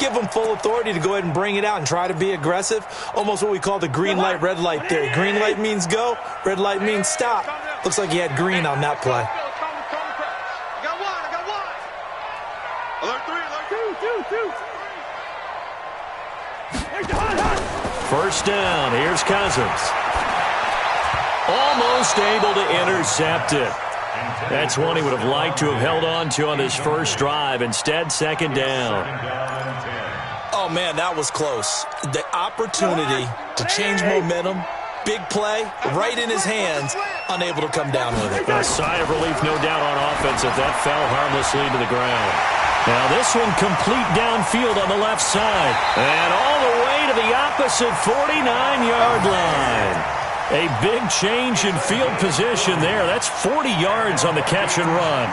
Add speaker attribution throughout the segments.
Speaker 1: give them full authority to go ahead and bring it out and try to be aggressive. Almost what we call the green light, red light theory. Green light means go, red light means stop. Looks like he had green on that play.
Speaker 2: First down, here's Cousins. Almost able to intercept it. That's one he would have liked to have held on to on his first drive. Instead, second down.
Speaker 1: Oh, man, that was close. The opportunity to change momentum, big play, right in his hands, unable to come down with it.
Speaker 2: A sigh of relief, no doubt, on offense if that fell harmlessly to the ground. Now this one complete downfield on the left side. And all the way to the opposite 49-yard line. A big change in field position there. That's 40 yards on the catch and run.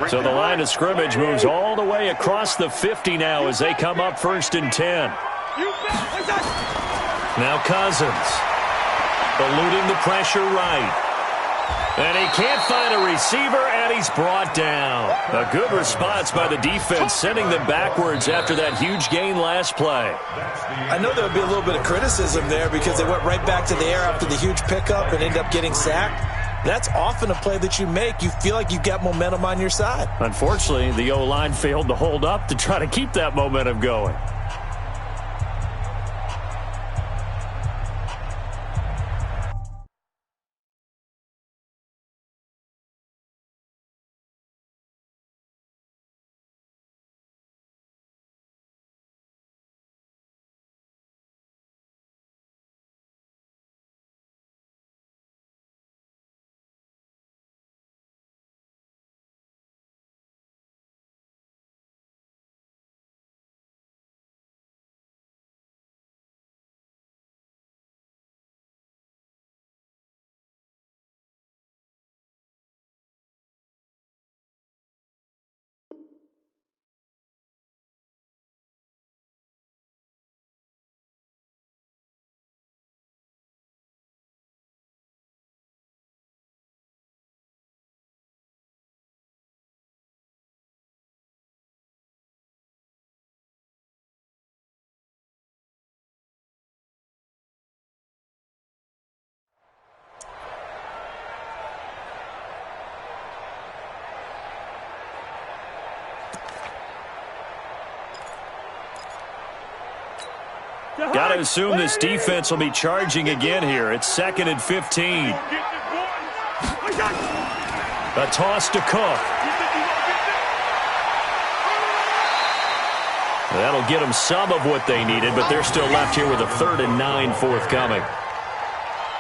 Speaker 2: So the line of scrimmage moves all the way across the 50 now as they come up 1st and 10. Now Cousins eluding the pressure right. And he can't find a receiver, and he's brought down. A good response by the defense, sending them backwards after that huge gain last play.
Speaker 1: I know there would be a little bit of criticism there because they went right back to the air after the huge pickup and ended up getting sacked. That's often a play that you make. You feel like you've got momentum on your side.
Speaker 2: Unfortunately, the O-line failed to hold up to try to keep that momentum going. Got to assume this defense will be charging again here. It's 2nd and 15. A toss to Cook. That'll get them some of what they needed, but they're still left here with a 3rd and 9 forthcoming.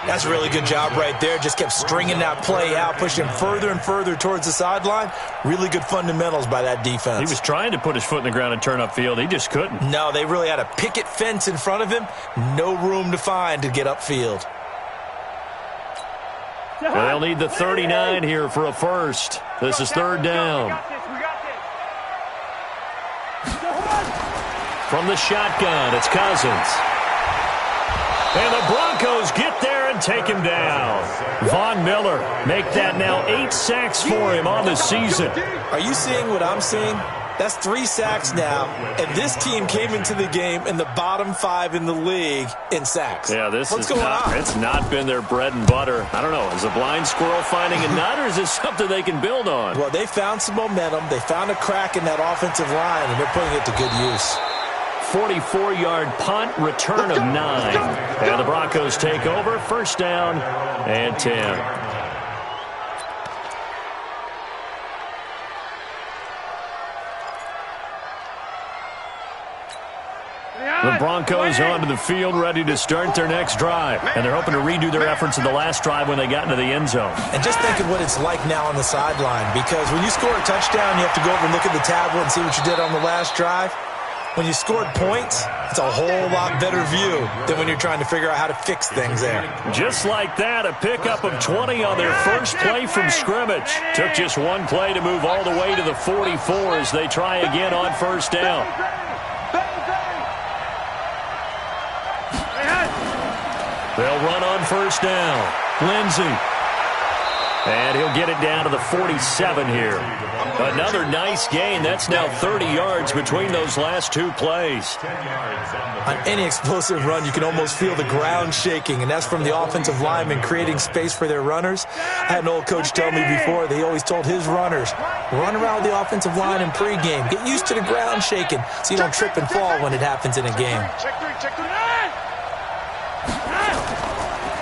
Speaker 1: That's a really good job right there. Just kept stringing that play out, pushing further and further towards the sideline. Really good fundamentals by that defense.
Speaker 2: He was trying to put his foot in the ground and turn upfield. He just couldn't.
Speaker 1: No, they really had a picket fence in front of him. No room to find to get upfield.
Speaker 2: Well, they'll need the 39 here for a first. This is 3rd down. From the shotgun, it's Cousins. And the Broncos get there and take him down. Von Miller make that now 8 sacks for him on the season.
Speaker 1: Are you seeing what I'm seeing? That's 3 sacks now, and this team came into the game in the bottom 5 in the league in sacks.
Speaker 2: Yeah,
Speaker 1: What's going on?
Speaker 2: It's not been their bread and butter. I don't know. Is a blind squirrel finding a nut, or is this something they can build on?
Speaker 1: Well, they found some momentum. They found a crack in that offensive line, and they're putting it to good use.
Speaker 2: 44-yard punt, return of 9. And the Broncos take over, 1st down and 10. The Broncos onto the field, ready to start their next drive. And they're hoping to redo their efforts in the last drive when they got into the end zone.
Speaker 1: And just think of what it's like now on the sideline, because when you score a touchdown, you have to go over and look at the tablet and see what you did on the last drive. When you scored points, it's a whole lot better view than when you're trying to figure out how to fix things there.
Speaker 2: Just like that, a pickup of 20 on their first play from scrimmage. Took just one play to move all the way to the 44 as they try again on 1st down. They'll run on 1st down. Lindsey. And he'll get it down to the 47 here. Another nice gain. That's now 30 yards between those last two plays.
Speaker 1: On any explosive run, you can almost feel the ground shaking, and that's from the offensive linemen creating space for their runners. I had an old coach tell me before, they always told his runners, run around the offensive line in pregame. Get used to the ground shaking so you don't trip and fall when it happens in a game.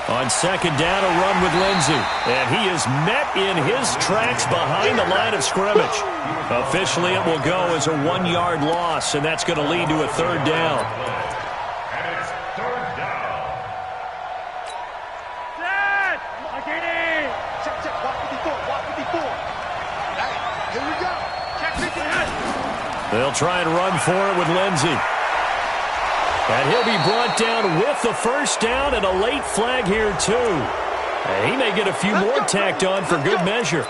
Speaker 2: On second down, a run with Lindsey. And he is met in his tracks behind the line of scrimmage. Officially, it will go as a 1-yard loss, and that's going to lead to a third down.
Speaker 3: And it's third down.
Speaker 4: Here we go.
Speaker 2: They'll try and run for it with Lindsey. And he'll be brought down with the first down and a late flag here, too. And he may get a few more tacked on for good measure.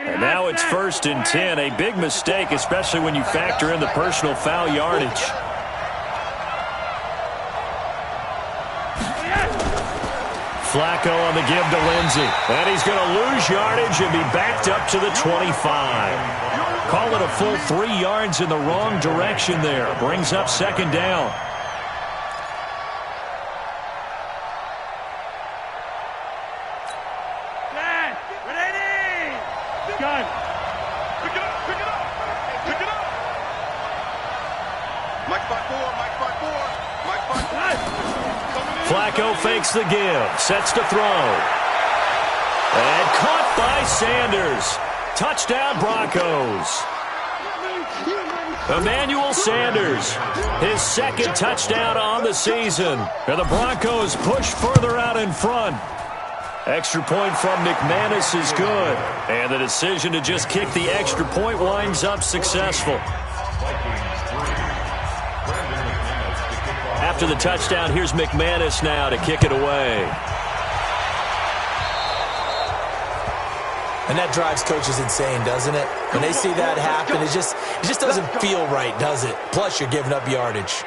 Speaker 2: And now it's 1st and 10. A big mistake, especially when you factor in the personal foul yardage. Flacco on the give to Lindsey. And he's going to lose yardage and be backed up to the 25. Call it a full 3 yards in the wrong direction there. Brings up second down. Flacco fakes the give, sets to throw. And caught by Sanders. Touchdown, Broncos. Emmanuel Sanders, his second touchdown on the season. And the Broncos push further out in front. Extra point from McManus is good. And the decision to just kick the extra point winds up successful. After the touchdown, here's McManus now to kick it away.
Speaker 1: And that drives coaches insane, doesn't it? When they see that happen, it just doesn't feel right, does it? Plus, you're giving up yardage.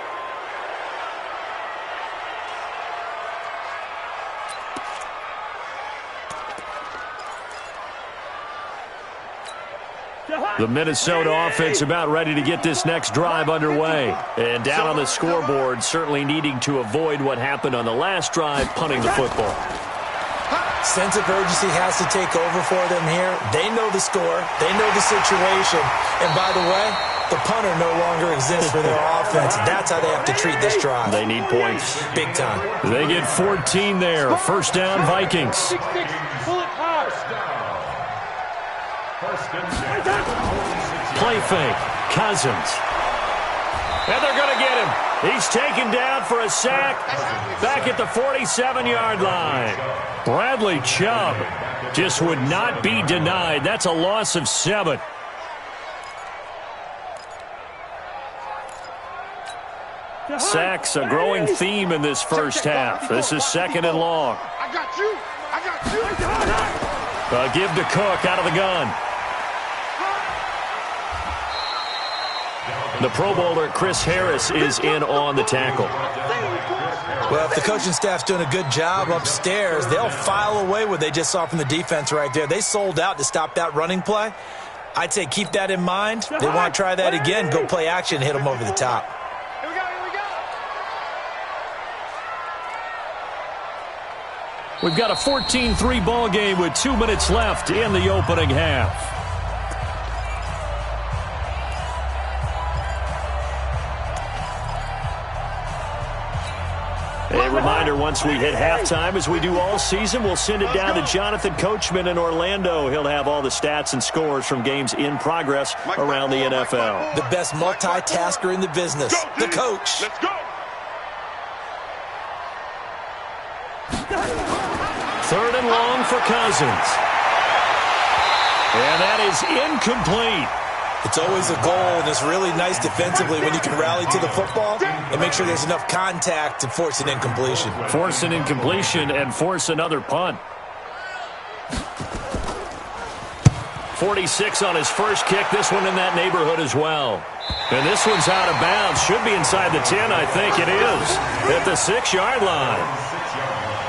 Speaker 2: The Minnesota offense about ready to get this next drive underway. And down on the scoreboard, certainly needing to avoid what happened on the last drive, punting the football.
Speaker 1: Sense of urgency has to take over for them here. They know the score. They know the situation. And by the way, the punter no longer exists for their offense. That's how they have to treat this drive.
Speaker 2: They need points.
Speaker 1: Big time.
Speaker 2: They get 14 there. First down, Vikings. Play fake. Cousins. And they're going to get him. He's taken down for a sack back at the 47-yard line. Bradley Chubb just would not be denied. That's a loss of 7. Sacks, a growing theme in this first half. This is second and long.
Speaker 4: I got you.
Speaker 2: A give to Cook out of the gun. The Pro Bowler, Chris Harris, is in on the tackle.
Speaker 1: Well, if the coaching staff's doing a good job upstairs, they'll file away what they just saw from the defense right there. They sold out to stop that running play. I'd say keep that in mind. They want to try that again, go play action, hit them over the top.
Speaker 4: Here we go.
Speaker 2: We've got a 14-3 ball game with 2 minutes left in the opening half. A reminder, once we hit halftime, as we do all season, we'll send it down to Jonathan Coachman in Orlando. He'll have all the stats and scores from games in progress around the NFL.
Speaker 1: The best multitasker in the business, the coach.
Speaker 3: Let's go.
Speaker 2: Third and long for Cousins. And that is incomplete.
Speaker 1: It's always a goal, and it's really nice defensively when you can rally to the football and make sure there's enough contact to force an incompletion.
Speaker 2: Force an incompletion and force another punt. 46 on his first kick. This one in that neighborhood as well. And this one's out of bounds. Should be inside the 10, I think it is. At the 6-yard line.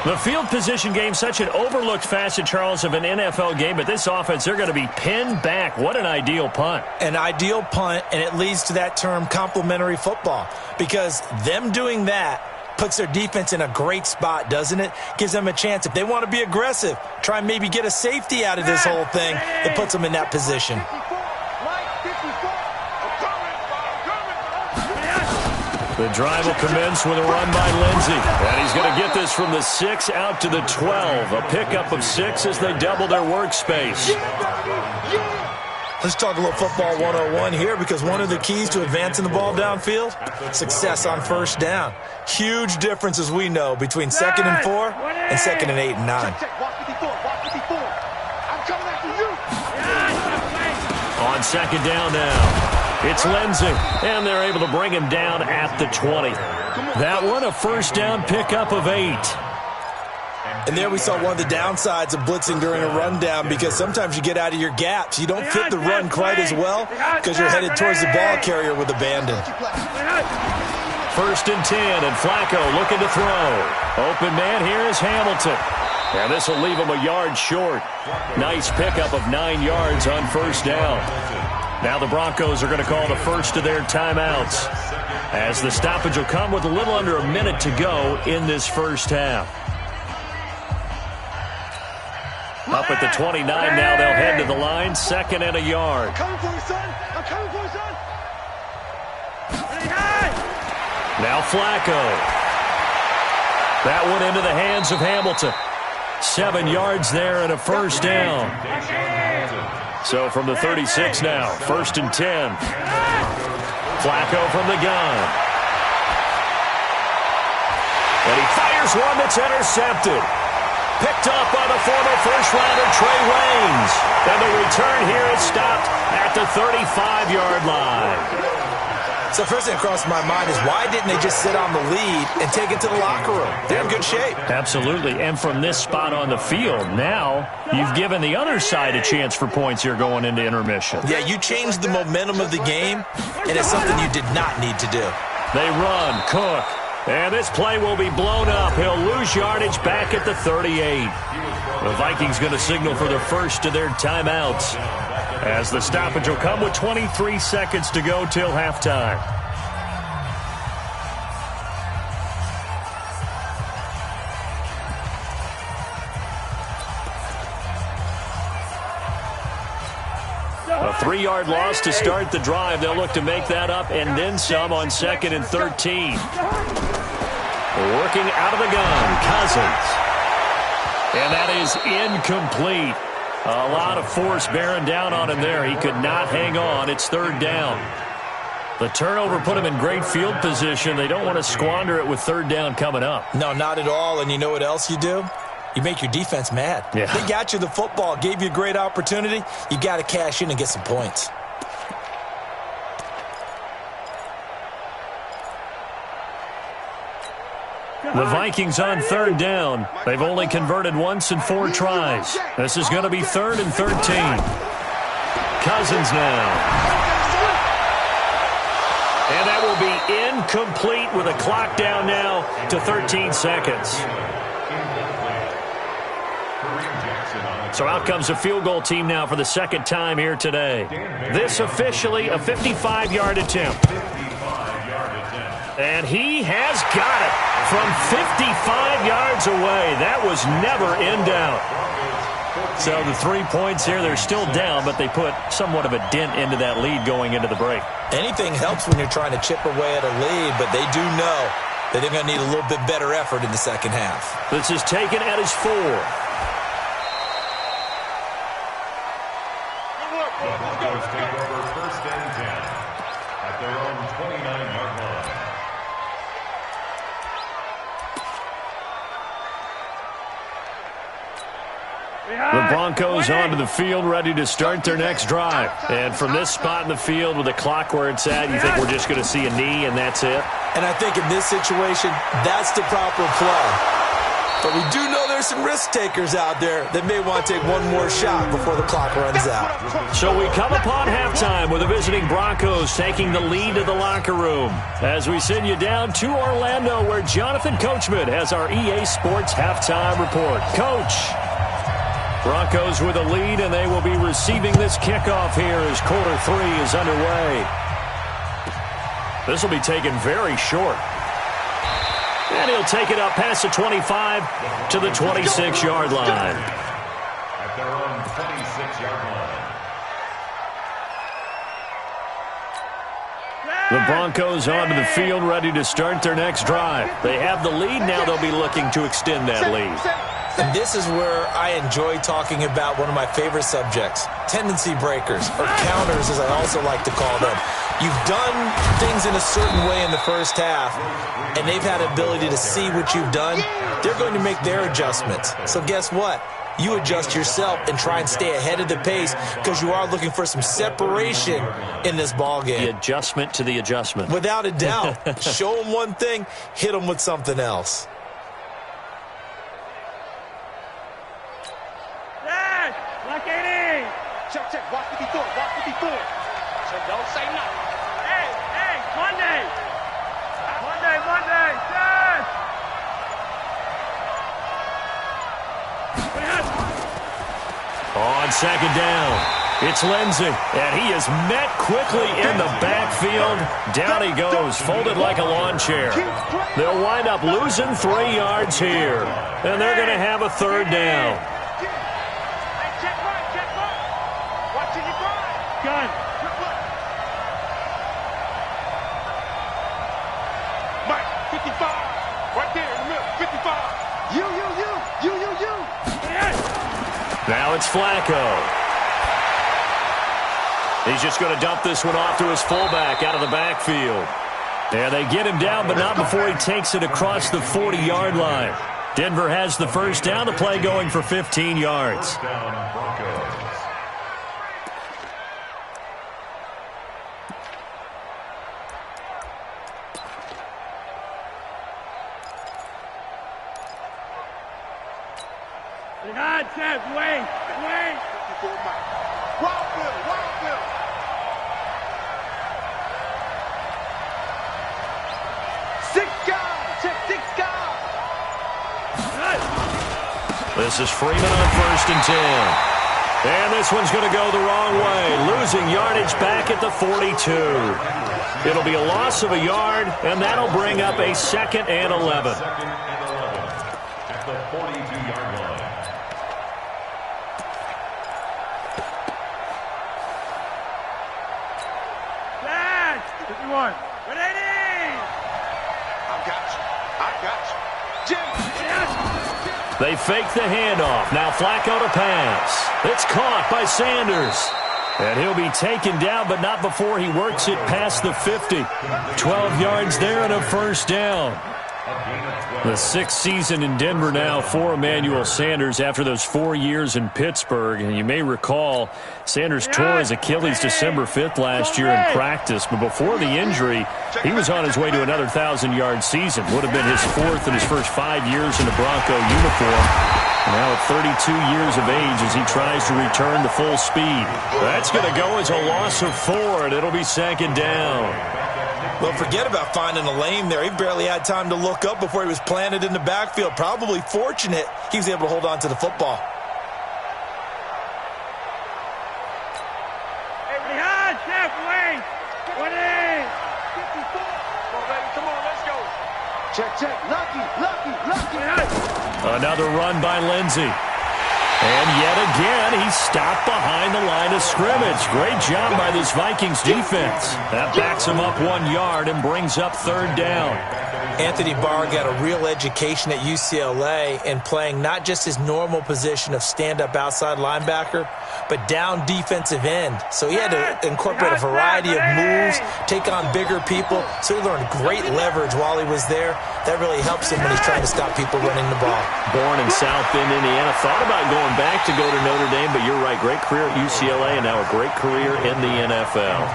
Speaker 2: The field position game, such an overlooked facet, Charles, of an NFL game. But this offense, they're going to be pinned back. What an ideal punt.
Speaker 1: An ideal punt, and it leads to that term complementary football. Because them doing that puts their defense in a great spot, doesn't it? Gives them a chance. If they want to be aggressive, try and maybe get a safety out of this whole thing, it puts them in that position.
Speaker 2: The drive will commence with a run by Lindsey. And he's going to get this from the 6 out to the 12. A pickup of 6 as they double their workspace.
Speaker 1: Let's talk a little football 101 here, because one of the keys to advancing the ball downfield, success on first down. Huge difference, as we know, between 2nd and 4 and 2nd and 8 and 9.
Speaker 2: On 2nd down now. It's Lindsey, and they're able to bring him down at the 20. That one, a first down pickup of 8.
Speaker 1: And there we saw one of the downsides of blitzing during a rundown, because sometimes you get out of your gaps. You don't fit the run quite as well because you're headed towards the ball carrier with abandon.
Speaker 2: 1st and 10, and Flacco looking to throw. Open man here is Hamilton. And this will leave him a yard short. Nice pickup of 9 yards on first down. Now the Broncos are going to call the first of their timeouts, as the stoppage will come with a little under a minute to go in this first half. Up at the 29 now, they'll head to the line, 2nd and a yard.
Speaker 4: I'm coming for you, son. I'm coming for you, son.
Speaker 2: Now Flacco. That one into the hands of Hamilton. 7 yards there and a first down. So from the 36 now, 1st and 10. Flacco from the gun. And he fires one that's intercepted. Picked up by the former first-rounder Trey Waynes. And the return here is stopped at the 35-yard line.
Speaker 1: So first thing that crossed my mind is, why didn't they just sit on the lead and take it to the locker room? They're in good shape.
Speaker 2: Absolutely. And from this spot on the field, now you've given the other side a chance for points here going into intermission.
Speaker 1: Yeah, you changed the momentum of the game, and it's something you did not need to do.
Speaker 2: They run, Cook. And this play will be blown up. He'll lose yardage back at the 38. The Vikings going to signal for the first of their timeouts, as the stoppage will come with 23 seconds to go till halftime. A 3-yard loss to start the drive. They'll look to make that up and then some on 2nd and 13. Working out of the gun, Cousins. And that is incomplete. A lot of force bearing down on him there. He could not hang on. It's 3rd down. The turnover put him in great field position. They don't want to squander it with 3rd down coming up.
Speaker 1: No, not at all. And you know what else you do? You make your defense mad.
Speaker 2: Yeah.
Speaker 1: They got you the football, gave you a great opportunity. You got to cash in and get some points.
Speaker 2: The Vikings on 3rd down. They've only converted once in 4 tries. This is going to be 3rd and 13. Cousins now. And that will be incomplete with a clock down now to 13 seconds. So out comes a field goal team now for the 2nd time here today. This officially a 55-yard attempt. And he has got it from 55 yards away. That was never in doubt. So the 3 points here, they're still down, but they put somewhat of a dent into that lead going into the break.
Speaker 1: Anything helps when you're trying to chip away at a lead, but they do know that they're going to need a little bit better effort in the second half.
Speaker 2: This is taken at his 4.
Speaker 3: Broncos take over 1st and 10 at their own 29-yard line.
Speaker 2: The Broncos onto the field, ready to start their next drive. And from this spot in the field with the clock where it's at, you think we're just going to see a knee and that's it?
Speaker 1: And I think in this situation, that's the proper play. But we do know there's some risk takers out there that may want to take one more shot before the clock runs out.
Speaker 2: So we come upon halftime with the visiting Broncos taking the lead to the locker room. As we send you down to Orlando, where Jonathan Coachman has our EA Sports halftime report. Coach. Broncos with a lead, and they will be receiving this kickoff here as quarter 3 is underway. This will be taken very short. And he'll take it up past the 25 to the 26-yard line.
Speaker 3: At their own 26-yard line.
Speaker 2: The Broncos onto the field, ready to start their next drive. They have the lead. Now they'll be looking to extend that lead.
Speaker 1: And this is where I enjoy talking about one of my favorite subjects, tendency breakers, or counters as I also like to call them. You've done things in a certain way in the first half, and they've had the ability to see what you've done. They're going to make their adjustments. So guess what? You adjust yourself and try and stay ahead of the pace because you are looking for some separation in this ball game.
Speaker 2: The adjustment to the adjustment.
Speaker 1: Without a doubt. Show them one thing, hit them with something else.
Speaker 4: Check. Watch 54. Check, don't say nothing. Hey, Monday. Yes.
Speaker 2: On second down, it's Lindsey, and he is met quickly in the backfield. Down he goes, folded like a lawn chair. They'll wind up losing 3 yards here, and they're going to have a third down.
Speaker 4: Gun. Mike, 55. Right there in the middle, 55. You.
Speaker 2: Now it's Flacco. He's just going to dump this one off to his fullback out of the backfield. And they get him down, but not before he takes it across the 40-yard line. Denver has the first down, the play going for 15 yards.
Speaker 4: God says, wait. Wildville. Six guys.
Speaker 2: This is Freeman on 1st and 10. And this one's going to go the wrong way, losing yardage back at the 42. It'll be a loss of a yard, and that'll bring up a 2nd and 11.
Speaker 3: At the 42-yard line.
Speaker 4: Dad, 51. 180. I got you. Jim.
Speaker 2: They fake the handoff. Now Flacco to pass. It's caught by Sanders. And he'll be taken down, but not before he works it past the 50. 12 yards there and a first down. The 6th season in Denver now for Emmanuel Sanders after those 4 years in Pittsburgh. And you may recall Sanders tore his Achilles December 5th last year in practice. But before the injury, he was on his way to another 1,000-yard season. Would have been his 4th in his first 5 years in a Bronco uniform. Now at 32 years of age as he tries to return to full speed. That's going to go as a loss of 4, and it'll be 2nd down.
Speaker 1: Well, forget about finding a lane there. He barely had time to look up before he was planted in the backfield. Probably fortunate he was able to hold on to the football.
Speaker 4: Hey, behind, Jeff, wait. 180. 54. Come on, let's go. Check. Lucky.
Speaker 2: Another run by Lindsey. And yet again, he's stopped behind the line of scrimmage. Great job by this Vikings defense. That backs him up 1 yard and brings up 3rd down.
Speaker 1: Anthony Barr got a real education at UCLA in playing not just his normal position of stand-up outside linebacker, but down defensive end. So he had to incorporate a variety of moves, take on bigger people. So he learned great leverage while he was there. That really helps him when he's trying to stop people running the ball.
Speaker 2: Born in South Bend, Indiana. Thought about going back to go to Notre Dame, but you're right. Great career at UCLA and now a great career in the NFL.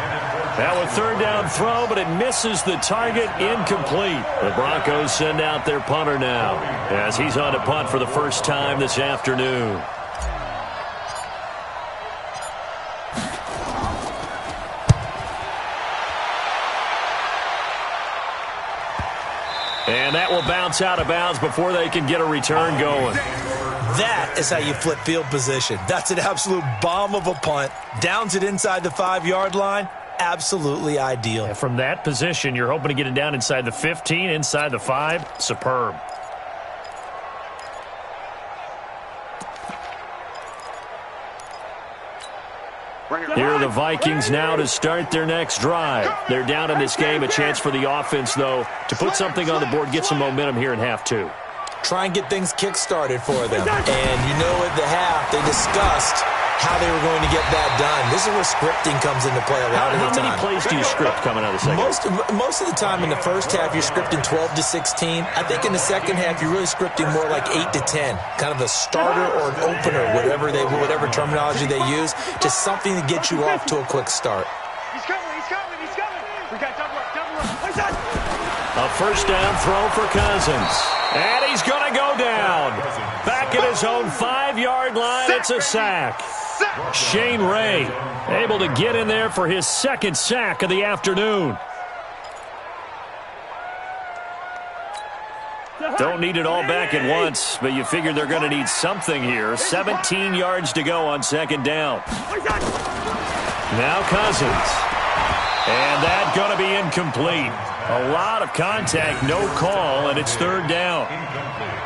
Speaker 2: That was third down throw, but it misses the target, incomplete. The Broncos send out their punter now as he's on to punt for the first time this afternoon. And that will bounce out of bounds before they can get a return going.
Speaker 1: That is how you flip field position. That's an absolute bomb of a punt. Downs it inside the 5-yard line. Absolutely ideal.
Speaker 2: And from that position, you're hoping to get it down inside the 15, inside the 5. Superb. Here are the Vikings now to start their next drive. They're down in this game. A chance for the offense, though, to put something on the board, get some momentum here in half 2.
Speaker 1: Try and get things kick-started for them. And you know at the half, they discussed how they were going to get that done. This is where scripting comes into play a lot of the time.
Speaker 2: How many plays do you script coming out of the second?
Speaker 1: Most of the time in the first half, you're scripting 12 to 16. I think in the second half, you're really scripting more like 8 to 10. Kind of a starter or an opener, whatever terminology they use, just something to get you off to a quick start.
Speaker 4: He's coming. We got double up.
Speaker 2: A first down throw for Cousins. And he's going to go down. Back at his own 5-yard line, it's a sack. Shane Ray able to get in there for his second sack of the afternoon. Don't need it all back at once, but you figure they're going to need something here. 17 yards to go on second down. Now Cousins. And that's going to be incomplete. A lot of contact, no call, and it's third down.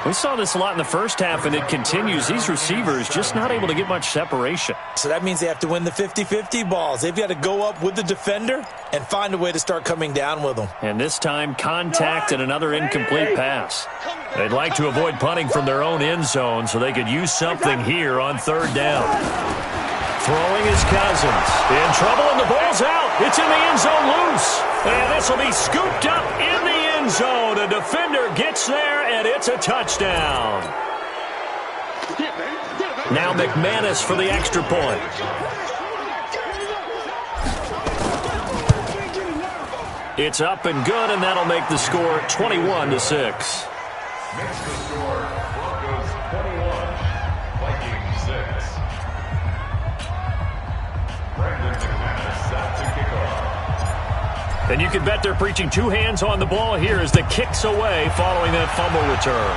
Speaker 2: We saw this a lot in the first half, and it continues. These receivers just not able to get much separation.
Speaker 1: So that means they have to win the 50-50 balls. They've got to go up with the defender and find a way to start coming down with them.
Speaker 2: And this time, contact and another incomplete pass. They'd like to avoid punting from their own end zone so they could use something here on third down. Throwing is Cousins. In trouble, and the ball's out. It's in the end zone loose. And this will be scooped up in the end zone. A defender gets there, and it's a touchdown. Now McManus for the extra point. It's up and good, and that'll make the score 21-6.
Speaker 3: Makes the score Broncos 21, Vikings 6. Brandon McManus set to kick off.
Speaker 2: And you can bet they're preaching two hands on the ball here as the kick's away following that fumble return.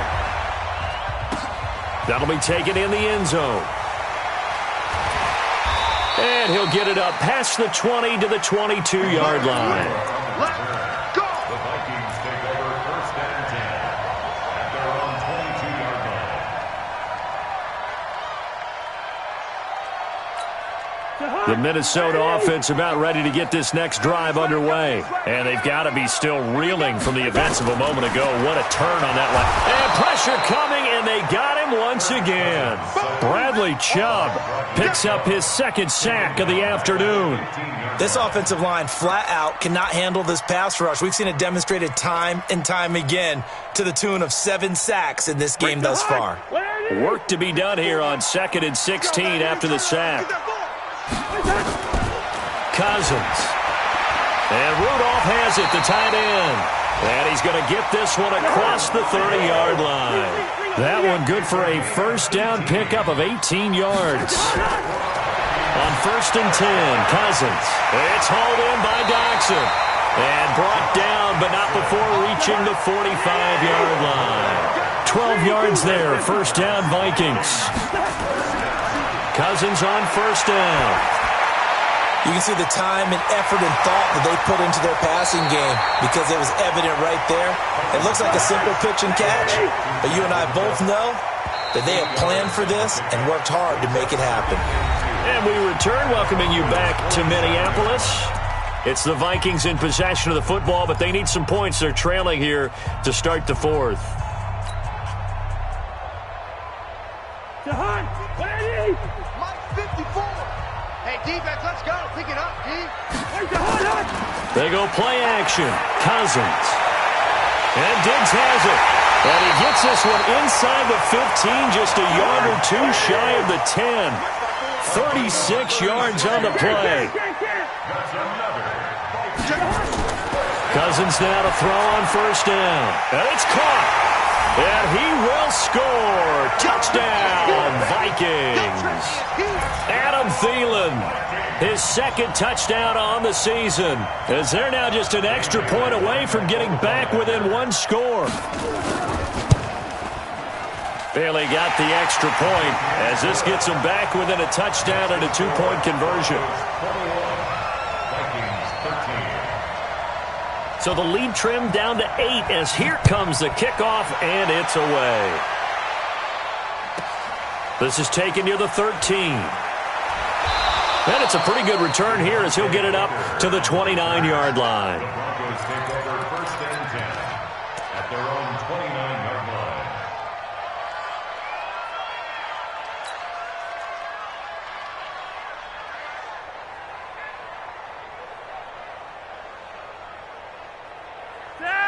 Speaker 2: That'll be taken in the end zone. And he'll get it up past the 20 to the 22-yard line.
Speaker 4: Let's go!
Speaker 3: The Vikings take over first and 10 at their own 22-yard line.
Speaker 2: The Minnesota offense about ready to get this next drive underway. And they've got to be still reeling from the events of a moment ago. What a turn on that one. And pressure coming, and they got him once again. Bradley Chubb picks up his second sack of the afternoon.
Speaker 1: This offensive line flat out cannot handle this pass rush. We've seen it demonstrated time and time again to the tune of 7 sacks in this game thus far.
Speaker 2: Work to be done here on 2nd and 16 after the sack. Cousins. And Rudolph has it, the tight end. And he's going to get this one across the 30-yard line. That one good for a first down pickup of 18 yards. On 1st and 10, Cousins. It's hauled in by Doxson. And brought down, but not before reaching the 45-yard line. 12 yards there, first down Vikings. Cousins on first down.
Speaker 1: You can see the time and effort and thought that they put into their passing game because it was evident right there. It looks like a simple pitch and catch, but you and I both know that they have planned for this and worked hard to make it happen.
Speaker 2: And we return, welcoming you back to Minneapolis. It's the Vikings in possession of the football, but they need some points. They're trailing here to start the fourth.
Speaker 4: Mike 54. Hey, defense, let's go. Pick it up, D.
Speaker 2: They go play action. Cousins. And Diggs has it. And he gets this one inside the 15, just a yard or two shy of the 10. 36 yards on the play.
Speaker 3: That's another
Speaker 2: Cousins now to throw on first down. And it's caught. And he will score. Touchdown, Vikings. Adam Thielen, his second touchdown on the season, as they're now just an extra point away from getting back within one score. Bailey got the extra point as this gets them back within a touchdown and a two-point conversion. So the lead trimmed down to 8 as here comes the kickoff, and it's away. This is taken near the 13. And it's a pretty good return here as he'll get it up to the 29-yard line.
Speaker 3: The Broncos take over first and 10 at their own 29-yard line.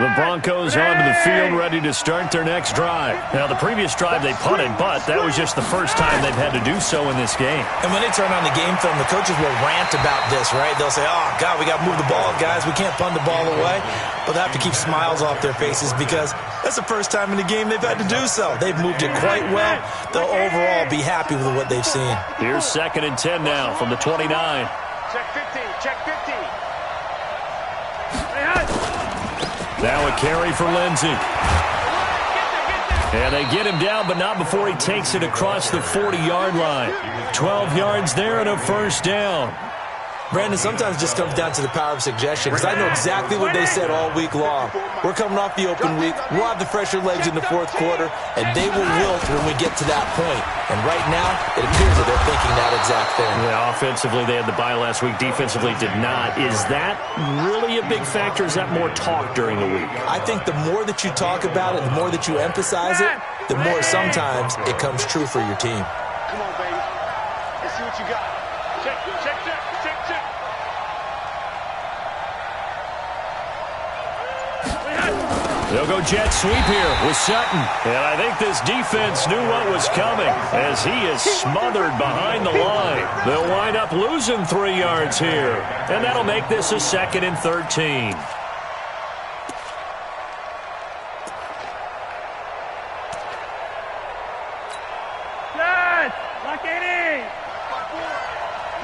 Speaker 2: The Broncos onto the field, ready to start their next drive. Now, the previous drive they punted, but that was just the first time they've had to do so in this game.
Speaker 1: And when they turn on the game film, the coaches will rant about this, right? They'll say, oh, God, we got to move the ball, guys. We can't punt the ball away. But they have to keep smiles off their faces because that's the first time in the game they've had to do so. They've moved it quite well. They'll overall be happy with what they've seen.
Speaker 2: Here's 2nd and 10 now from the 29.
Speaker 4: Check 50. Check 50.
Speaker 2: Now a carry for Lindsey. And they get him down, but not before he takes it across the 40-yard line. 12 yards there and a first down.
Speaker 1: Brandon, sometimes it just comes down to the power of suggestion because I know exactly what they said all week long. We're coming off the open week. We'll have the fresher legs in the fourth quarter, and they will wilt when we get to that point. And right now, it appears that they're thinking that exact thing.
Speaker 2: Yeah, offensively, they had the bye last week. Defensively, did not. Is that really a big factor? Is that more talk during the week?
Speaker 1: I think the more that you talk about it, the more that you emphasize it, the more sometimes it comes true for your team.
Speaker 4: Come on, baby. Let's see what you got. Check, check, check, check, check.
Speaker 2: They'll go jet sweep here with Sutton. And I think this defense knew what was coming as he is smothered behind the line. They'll wind up losing 3 yards here. And that'll make this a 2nd and 13.
Speaker 4: Yes! Lock it in!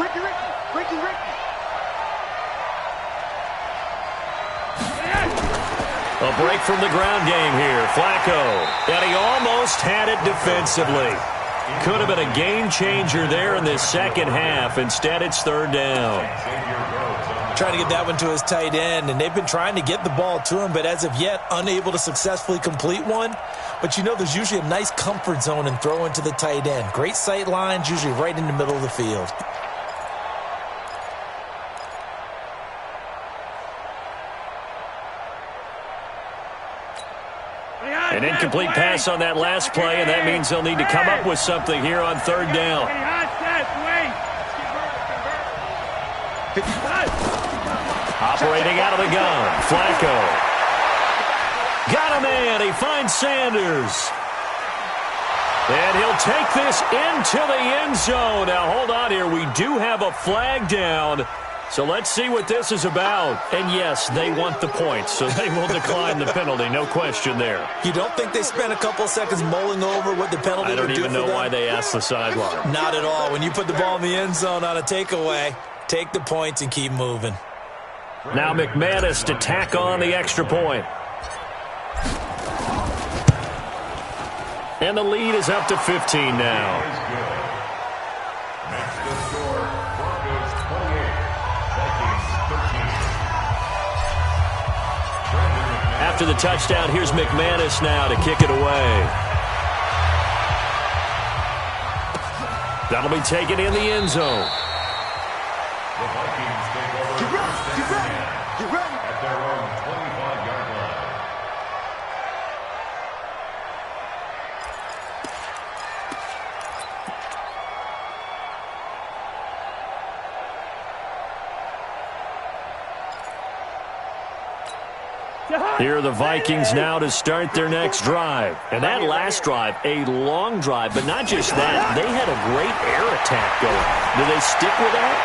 Speaker 4: Ricky, Ricky! Ricky, Ricky!
Speaker 2: A break from the ground game here. Flacco. And he almost had it defensively. Could have been a game changer there in this second half. Instead, it's 3rd down.
Speaker 1: Trying to get that one to his tight end, and they've been trying to get the ball to him, but as of yet, unable to successfully complete one. But you know there's usually a nice comfort zone in throwing to the tight end. Great sight lines, usually right in the middle of the field.
Speaker 2: An incomplete pass on that last play, and that means they'll need to come up with something here on 3rd down. Operating out of the gun, Flacco. Got a man, he finds Sanders. And he'll take this into the end zone. Now, hold on here. We do have a flag down. So let's see what this is about. And yes, they want the points, so they will decline the penalty. No question there.
Speaker 1: You don't think they spent a couple seconds mulling over what the penalty would do for them?
Speaker 2: I don't even know why they asked the sideline.
Speaker 1: Not at all. When you put the ball in the end zone on a takeaway, take the points and keep moving.
Speaker 2: Now McManus to tack on the extra point. And the lead is up to 15 now.
Speaker 3: Next to score, Broncos 28, Vikings 13.
Speaker 2: After the touchdown, here's McManus now to kick it away. That'll be taken in the end zone.
Speaker 3: The Vikings take over first and 10 at their own 25-yard line.
Speaker 2: Here are the Vikings now to start their next drive. And that last drive, a long drive, but not just that. They had a great air attack going. Do they stick with that?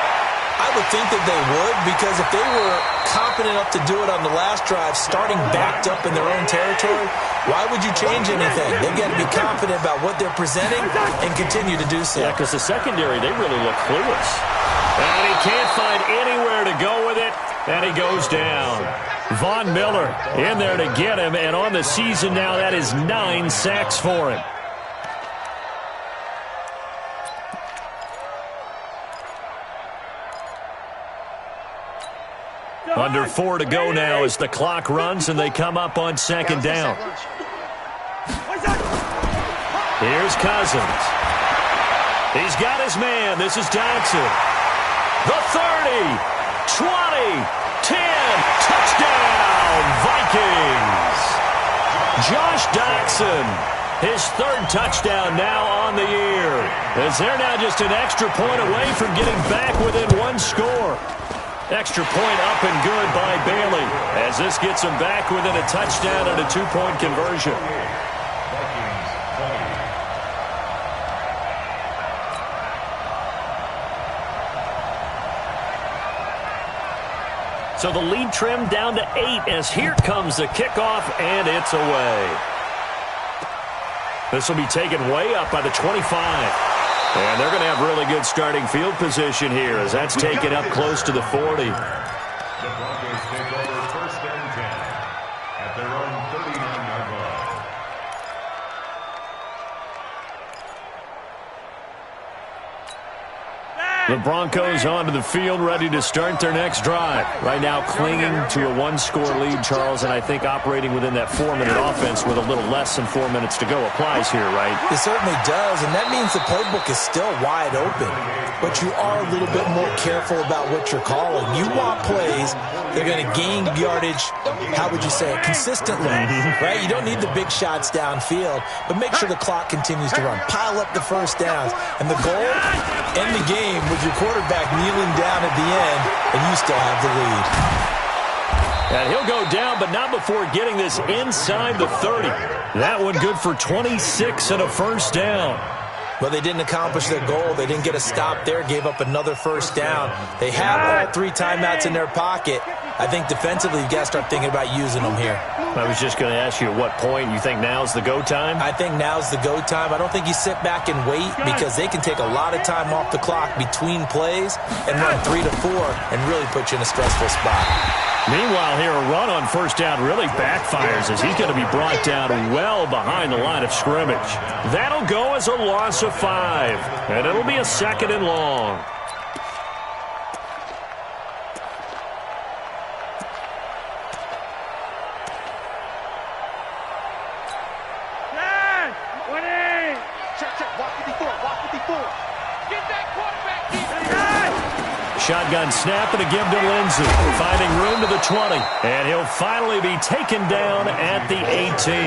Speaker 1: I would think that they would, because if they were competent enough to do it on the last drive, starting backed up in their own territory, why would you change anything? They've got to be confident about what they're presenting and continue to do so.
Speaker 2: Yeah, because the secondary, they really look clueless. And he can't find anywhere to go with it, and he goes down. Von Miller in there to get him, and on the season now, that is 9 sacks for him. Under 4 to go now as the clock runs and they come up on second down. Here's Cousins. He's got his man. This is Dodson. The 30, 20, 10, touchdown, Vikings. Josh Dodson, his 3rd touchdown now on the year. As they're now just an extra point away from getting back within 1 score. Extra point up and good by Bailey as this gets him back within a touchdown and a 2-point conversion. So the lead trimmed down to 8 as here comes the kickoff, and it's away. This will be taken way up by the 25. And they're going to have really good starting field position here as that's taken up close to the 40.
Speaker 3: The Broncos take over 1st and 10 at their own 39-yard line.
Speaker 2: The Broncos onto the field, ready to start their next drive. Right now clinging to a 1-score lead, Charles, and I think operating within that 4-minute offense with a little less than 4 minutes to go applies here, right?
Speaker 1: It certainly does, and that means the playbook is still wide open. But you are a little bit more careful about what you're calling. You want plays, they're going to gain yardage, how would you say it, consistently, right? You don't need the big shots downfield, but make sure the clock continues to run. Pile up the first downs. And the goal, end the game with your quarterback kneeling down at the end, and you still have the lead.
Speaker 2: And he'll go down, but not before getting this inside the 30. That one good for 26 and a first down.
Speaker 1: Well, they didn't accomplish their goal. They didn't get a stop there, gave up another first down. They have all 3 timeouts in their pocket. I think defensively, you've got to start thinking about using them here.
Speaker 2: I was just going to ask you at what point you think now's the go time?
Speaker 1: I think now's the go time. I don't think you sit back and wait because they can take a lot of time off the clock between plays and run 3 to 4 and really put you in a stressful spot.
Speaker 2: Meanwhile, here a run on first down really backfires as he's going to be brought down well behind the line of scrimmage. That'll go as a loss of 5, and it'll be a 2nd and long. Shotgun snap and a give to Lindsey. Finding room to the 20. And he'll finally be taken down at the 18.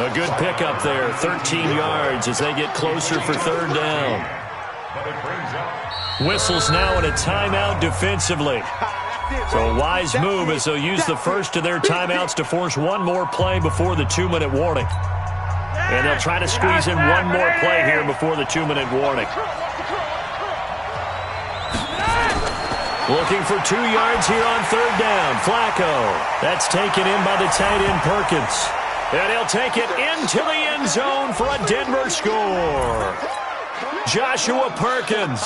Speaker 2: A good pickup there. 13 yards as they get closer for 3rd down. Whistles now in a timeout defensively. So a wise move as they'll use the first of their timeouts to force one more play before the 2-minute warning. And they'll try to squeeze in one more play here before the 2-minute warning. Looking for 2 yards here on 3rd down. Flacco. That's taken in by the tight end Perkins. And he'll take it into the end zone for a Denver score. Joshua Perkins,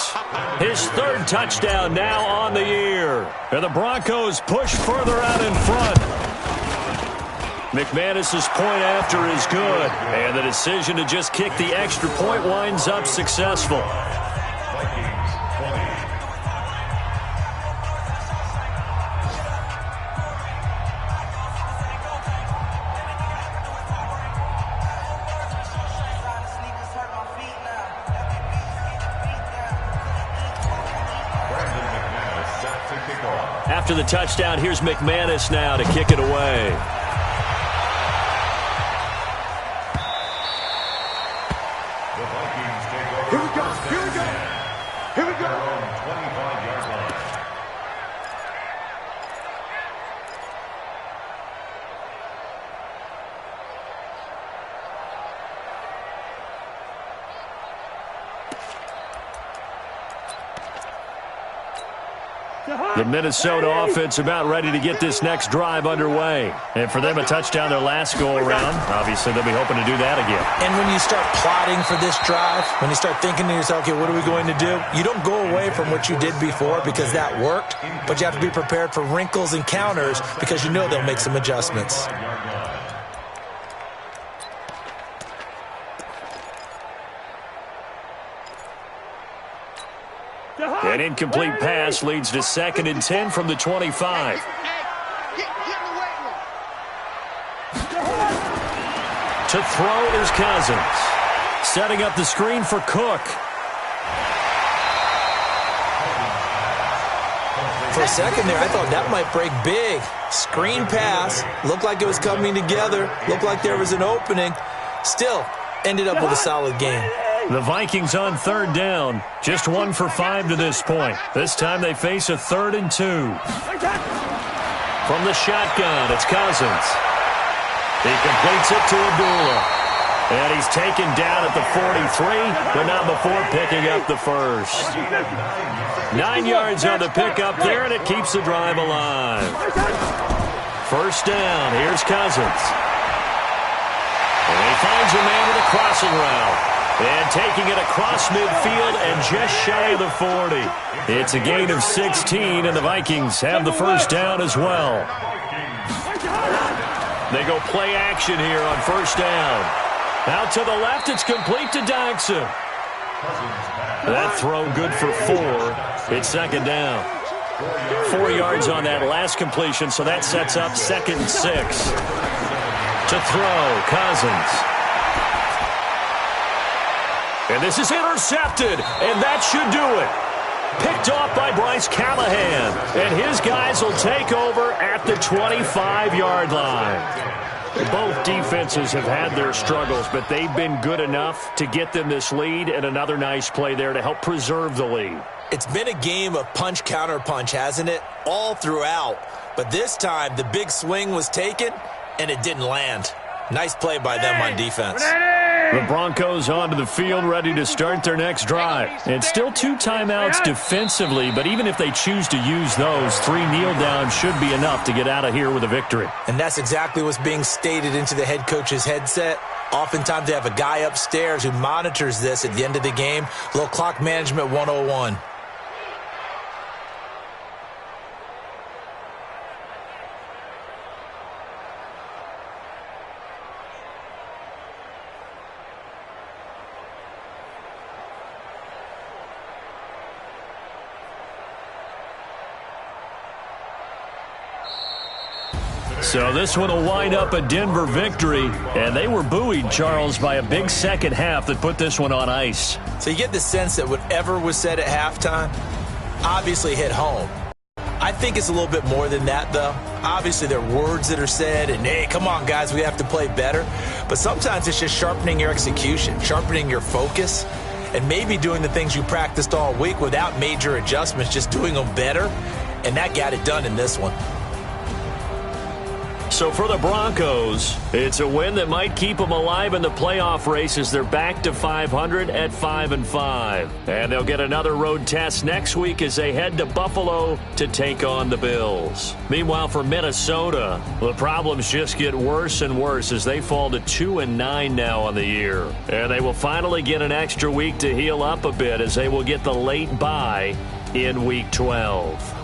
Speaker 2: his 3rd touchdown now on the year. And the Broncos push further out in front. McManus's point after is good. And the decision to just kick the extra point winds up successful. After the touchdown, here's McManus now to kick it away.
Speaker 3: The Vikings take over. Here we go. Here we go. Here we go. Their own 25-yard line.
Speaker 2: The Minnesota offense about ready to get this next drive underway. And for them, a touchdown their last go-around. Obviously, they'll be hoping to do that again.
Speaker 1: And when you start plotting for this drive, when you start thinking to yourself, okay, what are we going to do? You don't go away from what you did before because that worked, but you have to be prepared for wrinkles and counters because you know they'll make some adjustments.
Speaker 2: An incomplete pass leads to 2nd and 10 from the 25. To throw is Cousins. Setting up the screen for Cook.
Speaker 1: For a second there, I thought that might break big. Screen pass. Looked like it was coming together. Looked like there was an opening. Still, ended up with a solid game.
Speaker 2: The Vikings on 3rd down. Just 1 for 5 to this point. This time they face a 3rd and 2. From the shotgun, it's Cousins. He completes it to Abdullah. And he's taken down at the 43, but not before picking up the first. 9 yards on the pickup there, and it keeps the drive alive. 1st down, here's Cousins. And he finds a man with a crossing route. And taking it across midfield and just shy of the 40. It's a gain of 16, and the Vikings have the 1st down as well. They go play action here on 1st down. Out to the left, it's complete to Dodson. That throw good for 4. It's 2nd down. 4 yards on that last completion, so that sets up 2nd and 6. To throw, Cousins. And this is intercepted, and that should do it. Picked off by Bryce Callahan, and his guys will take over at the 25-yard line. Both defenses have had their struggles, but they've been good enough to get them this lead, and another nice play there to help preserve the lead.
Speaker 1: It's been a game of punch-counter-punch, hasn't it? All throughout. But this time, the big swing was taken, and it didn't land. Nice play by them on defense.
Speaker 2: The Broncos onto the field ready to start their next drive. And still 2 timeouts defensively, but even if they choose to use those, 3 kneel downs should be enough to get out of here with a victory.
Speaker 1: And that's exactly what's being stated into the head coach's headset. Oftentimes they have a guy upstairs who monitors this at the end of the game. Little clock management 101.
Speaker 2: So this one will wind up a Denver victory, and they were buoyed, Charles, by a big second half that put this one on ice.
Speaker 1: So you get the sense that whatever was said at halftime obviously hit home. I think it's a little bit more than that, though. Obviously, there are words that are said, and, hey, come on, guys, we have to play better. But sometimes it's just sharpening your execution, sharpening your focus, and maybe doing the things you practiced all week without major adjustments, just doing them better, and that got it done in this one.
Speaker 2: So for the Broncos, it's a win that might keep them alive in the playoff race as they're back to 500 at 5-5. And they'll get another road test next week as they head to Buffalo to take on the Bills. Meanwhile, for Minnesota, the problems just get worse and worse as they fall to 2-9 now on the year. And they will finally get an extra week to heal up a bit as they will get the late bye in Week 12.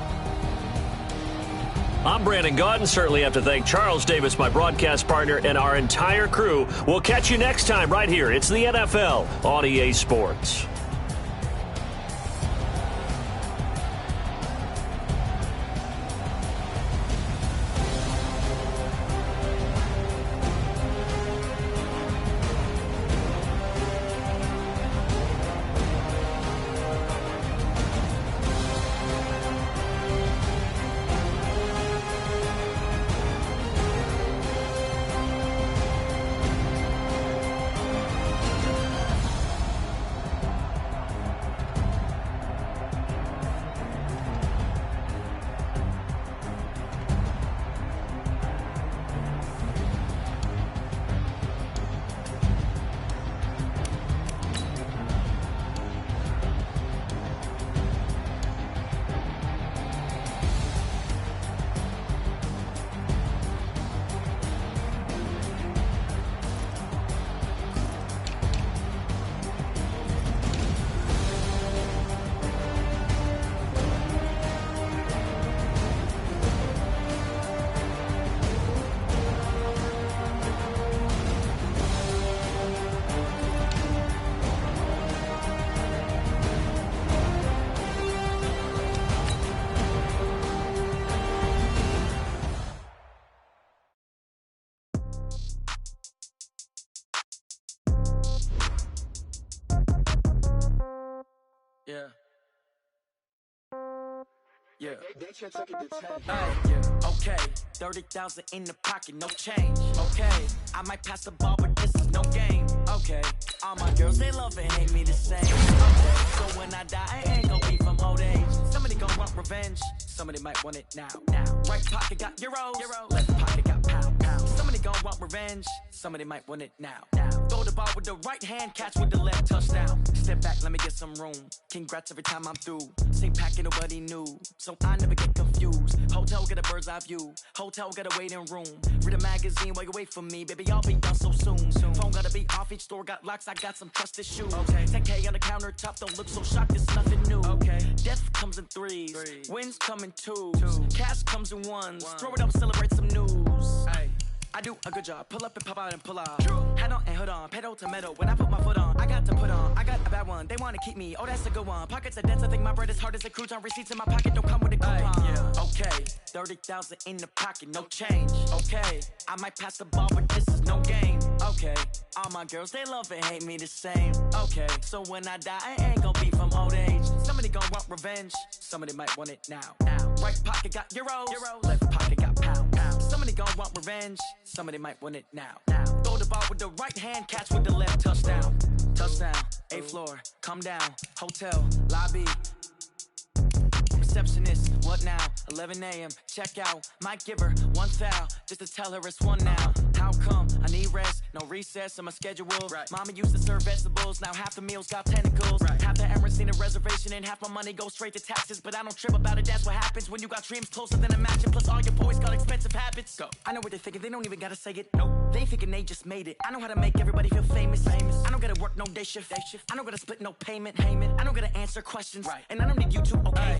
Speaker 2: I'm Brandon Gaudin. Certainly have to thank Charles Davis, my broadcast partner, and our entire crew. We'll catch you next time right here. It's the NFL on EA Sports.
Speaker 5: Yeah. Yeah. Yeah. Okay. 30,000 in the pocket, no change. Okay. I might pass the ball, but this is no game. Okay. All my girls, they love and hate me the same. Okay. So when I die, I ain't gon' be from old age. Somebody gon' want revenge. Somebody might want it now. Right pocket got euros. Left pocket got pound. Somebody gon' want revenge. Somebody might want it now. Throw the ball with the right hand, catch with the left, touchdown. Step back, let me get some room. Congrats every time I'm through. Same packet, nobody knew. So I never get confused. Hotel get a bird's eye view. Hotel get a waiting room. Read a magazine while you wait for me. Baby, I'll be done so soon. Phone gotta be off, each store got locks. I got some trusted shoes. Okay. 10K on the countertop, don't look so shocked, it's nothing new. Okay. Death comes in threes. Wins come in twos. Cash comes in ones. Throw it up, celebrate some news. Hey. I do a good job, pull up and pop out and pull out. Hat on and hood on, pedal to metal. When I put my foot on, I got to put on. I got a bad one, they wanna keep me. Oh, that's a good one. Pockets are dense, I think my bread is hard as a crouton. Receipts in my pocket don't come with a coupon. Yeah. Okay, 30,000 in the pocket, no change. Okay, I might pass the ball, but this is no game. Okay, all my girls, they love and hate me the same. Okay, so when I die, I ain't gon' be from old age. Somebody gon' want revenge, somebody might want it now. Right pocket got euros. Left pocket got pound. Somebody gon' want revenge. Somebody might want it now. Throw the ball with the right hand, catch with the left, touchdown. Touchdown, 8th floor, come down. Hotel, lobby. Receptionist, what now? 11 a.m., check out. Might give her one foul, just to tell her it's one now. How come? I need rest, no recess in my schedule. Right. Mama used to serve vegetables, now half the meals got tentacles. Right. Half the Emirates need a reservation and half my money goes straight to taxes. But I don't trip about it, that's what happens when you got dreams closer than a mansion. Plus all your boys got expensive habits. Go. I know what they're thinking, they don't even gotta say it. Nope. They thinking they just made it. I know how to make everybody feel famous. I don't gotta work no day shift. I don't gotta split no payment. I don't gotta answer questions. Right. And I don't need you to, okay?